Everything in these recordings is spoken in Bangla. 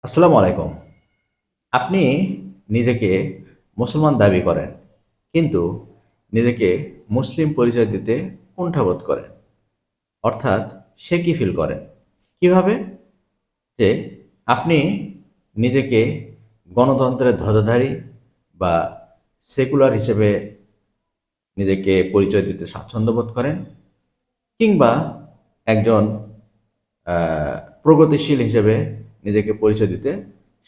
আসসালামু আলাইকুম। আপনি নিজেকে মুসলমান দাবি করেন, কিন্তু নিজেকে মুসলিম পরিচয় দিতে কুণ্ঠাবোধ করেন। অর্থাৎ সে কি ফিল করেন? কিভাবে? যে আপনি নিজেকে গণতন্ত্রের ধ্বজাধারী বা সেকুলার হিসেবে নিজেকে পরিচয় দিতে স্বাচ্ছন্দ্য বোধ করেন, কিংবা একজন প্রগতিশীল হিসেবে নিজেকে পরিচয় দিতে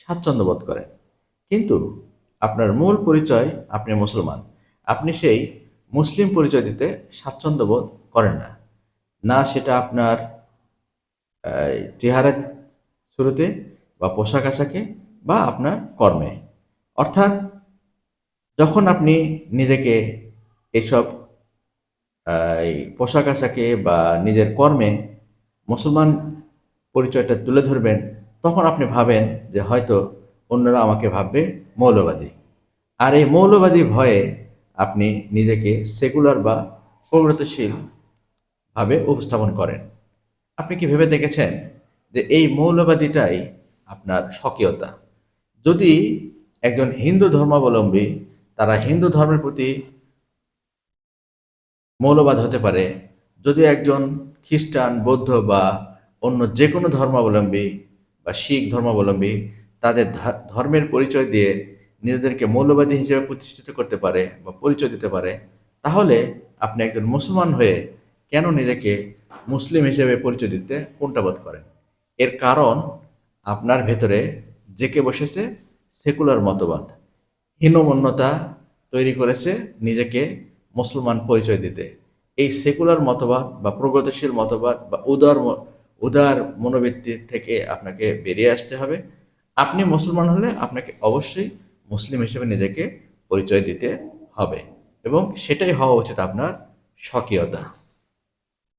স্বাচ্ছন্দ্য বোধ করেন। কিন্তু আপনার মূল পরিচয় আপনি মুসলমান। আপনি সেই মুসলিম পরিচয় দিতে স্বাচ্ছন্দ্য বোধ করেন না। না সেটা আপনার চেহারার শুরুতে বা পোশাক আশাকে বা আপনার কর্মে। অর্থাৎ যখন আপনি নিজেকে এসব এই পোশাক আশাকে বা নিজের কর্মে মুসলমান পরিচয়টা তুলে ধরবেন, তখন আপনি ভাবেন যে হয়তো অন্যরা আমাকে ভাববে মৌলবাদী। আর এই মৌলবাদী ভয়ে আপনি নিজেকে সেকুলার বা প্রগতিশীল ভাবে উপস্থাপন করেন। আপনি কি ভেবে দেখেছেন যে এই মৌলবাদীটাই আপনার স্বকীয়তা? যদি একজন হিন্দু ধর্মাবলম্বী তারা হিন্দু ধর্মের প্রতি মৌলবাদ হতে পারে, যদি একজন খ্রিস্টান, বৌদ্ধ বা অন্য যে কোনো ধর্মাবলম্বী বা শিখ ধর্মাবলম্বী তাদের ধর্মের পরিচয় দিয়ে নিজেদেরকে মৌলবাদী হিসেবে প্রতিষ্ঠিত করতে পারে বা পরিচয় দিতে পারে, তাহলে আপনি একজন মুসলমান হয়ে কেন নিজেকে মুসলিম হিসেবে পরিচয় দিতে কুণ্ঠাবোধ করেন? এর কারণ আপনার ভেতরে জেঁকে বসেছে সেকুলার মতবাদ। হীনমন্যতা তৈরি করেছে নিজেকে মুসলমান পরিচয় দিতে। এই সেকুলার মতবাদ বা প্রগতিশীল মতবাদ বা উদার মনোবৃত্তি থেকে আপনাকে বেরিয়ে আসতে হবে। আপনি মুসলমান হলে আপনাকে অবশ্যই মুসলিম হিসেবে নিজেকে পরিচয় দিতে হবে, এবং সেটাই হওয়া উচিত আপনার স্বকীয়তা।